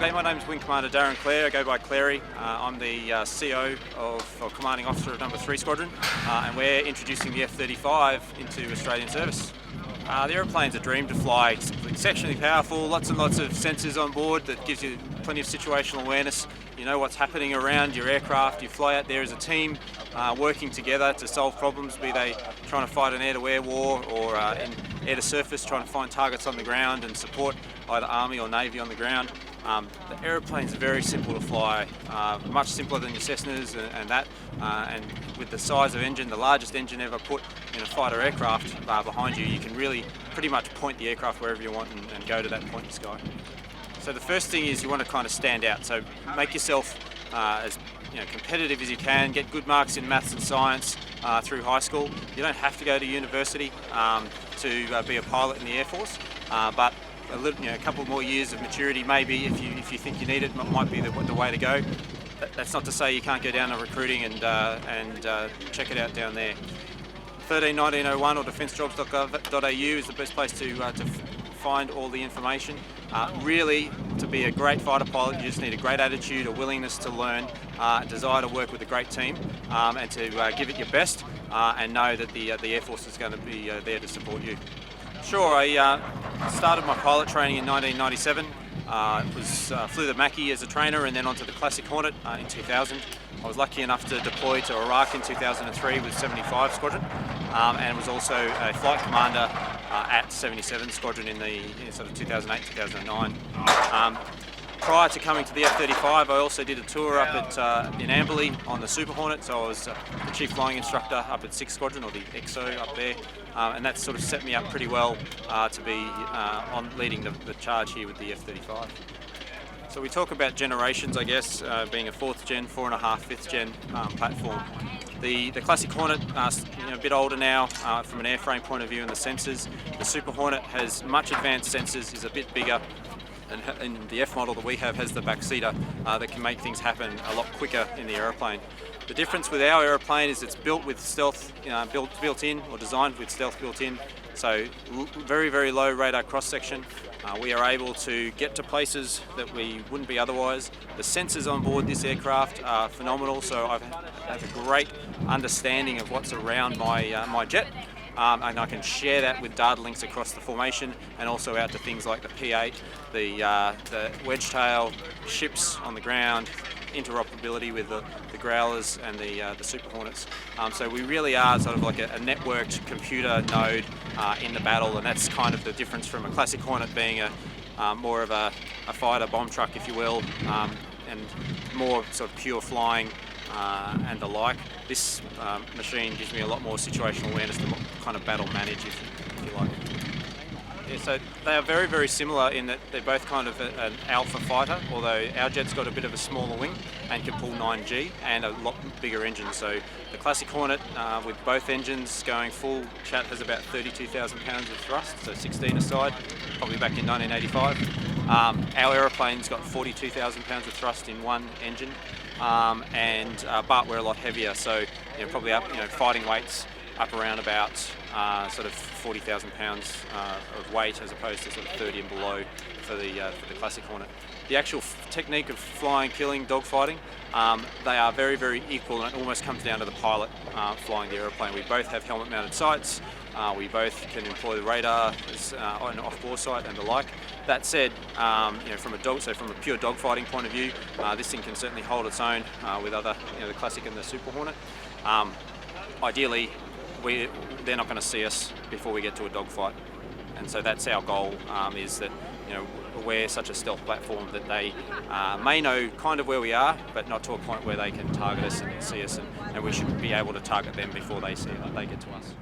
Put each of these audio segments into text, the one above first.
Okay, my name's Wing Commander Darren Clare. I go by Clary. I'm the CO of Commanding Officer of No. 3 Squadron, and we're introducing the F-35 into Australian service. The aeroplane's a dream to fly. It's exceptionally powerful, lots and lots of sensors on board that gives you plenty of situational awareness. You know what's happening around your aircraft. You fly out there as a team, working together to solve problems, be they trying to fight an air-to-air war or in air-to-surface, trying to find targets on the ground and support either Army or Navy on the ground. The aeroplane's very simple to fly, much simpler than your Cessnas and with the size of engine, the largest engine ever put in a fighter aircraft behind you, you can really pretty much point the aircraft wherever you want and go to that point in the sky. So the first thing is you want to kind of stand out, so make yourself as competitive as you can, get good marks in maths and science through high school. You don't have to go to university to be a pilot in the Air Force, but a couple more years of maturity maybe, if you think you need it, might be the way to go. That's not to say you can't go down to recruiting and check it out down there. 131901 or defencejobs.gov.au is the best place to find all the information. Really, to be a great fighter pilot, you just need a great attitude, a willingness to learn, a desire to work with a great team, and to give it your best, and know that the Air Force is going to be there to support you. Sure, I started my pilot training in 1997. Flew the Mackie as a trainer and then onto the Classic Hornet in 2000. I was lucky enough to deploy to Iraq in 2003 with 75 Squadron, and was also a flight commander at 77 Squadron in sort of 2008-2009. Prior to coming to the F-35, I also did a tour up in Amberley on the Super Hornet, so I was the chief flying instructor up at 6th Squadron, or the XO up there, and that sort of set me up pretty well to be leading the charge here with the F-35. So we talk about generations, I guess, being a 4th gen, 4.5, 5th gen platform. The Classic Hornet, a bit older now from an airframe point of view and the sensors. The Super Hornet has much advanced sensors, is a bit bigger, and the F model that we have has the backseater that can make things happen a lot quicker in the aeroplane. The difference with our aeroplane is it's built with stealth built in, or designed with stealth built in, so very, very low radar cross section. We are able to get to places that we wouldn't be otherwise. The sensors on board this aircraft are phenomenal, so I have a great understanding of what's around my jet. And I can share that with data links across the formation and also out to things like the P8, the wedge tail, ships on the ground, interoperability with the Growlers and the Super Hornets. So we really are sort of like a networked computer node in the battle, and that's kind of the difference from a Classic Hornet being more of a fighter bomb truck, if you will, and more sort of pure flying and the like. This machine gives me a lot more situational awareness to kind of battle manage, if you like. Yeah, so they are very, very similar in that they're both kind of an alpha fighter, although our jet's got a bit of a smaller wing and can pull 9G and a lot bigger engine. So the Classic Hornet, with both engines going full, chat has about 32,000 pounds of thrust, so 16 aside, probably back in 1985. Our aeroplane's got 42,000 pounds of thrust in one engine, but we're a lot heavier, so probably up, fighting weights up around about sort of 40,000 pounds of weight, as opposed to sort of 30 and below for the Classic Hornet. The actual technique of flying, killing, dogfighting, they are very, very equal, and it almost comes down to the pilot flying the aeroplane. We both have helmet-mounted sights. We both can employ the radar on off-bore sight and the like. That said, from a pure dogfighting point of view, this thing can certainly hold its own with other, the Classic and the Super Hornet. Ideally, they're not going to see us before we get to a dogfight, and so that's our goal. Is that we're such a stealth platform that they may know kind of where we are, but not to a point where they can target us and see us, and we should be able to target them before they get to us.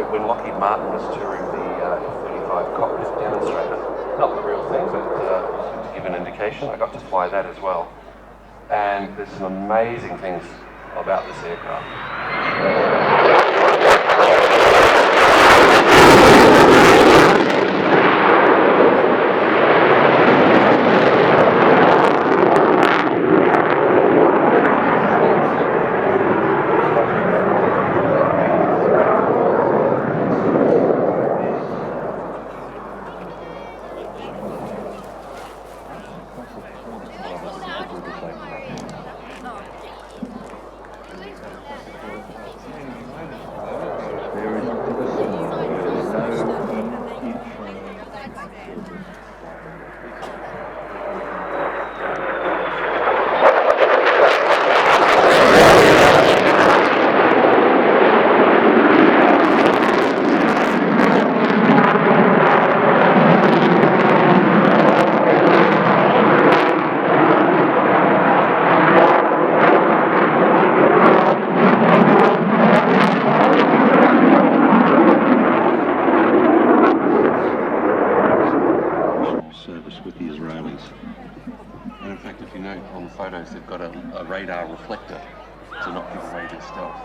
When Lockheed Martin was touring the F-35 cockpit demonstrator, not the real thing, but to give an indication, I got to fly that as well. And there's some amazing things about this aircraft. With the Israelis. And in fact, if you note on the photos, they've got a radar reflector to not give away their stealth.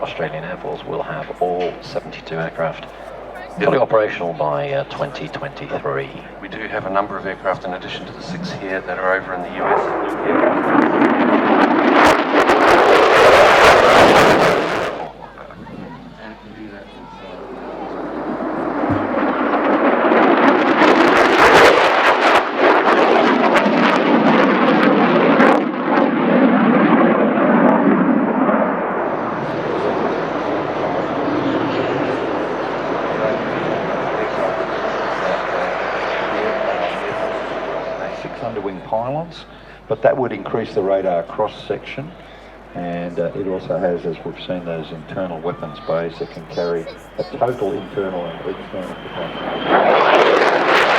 Australian Air Force will have all 72 aircraft fully operational by 2023. We do have a number of aircraft in addition to the 6 here that are over in the US. Underwing pylons, but that would increase the radar cross section, and it also has, as we've seen, those internal weapons bays that can carry a total internal and external protection.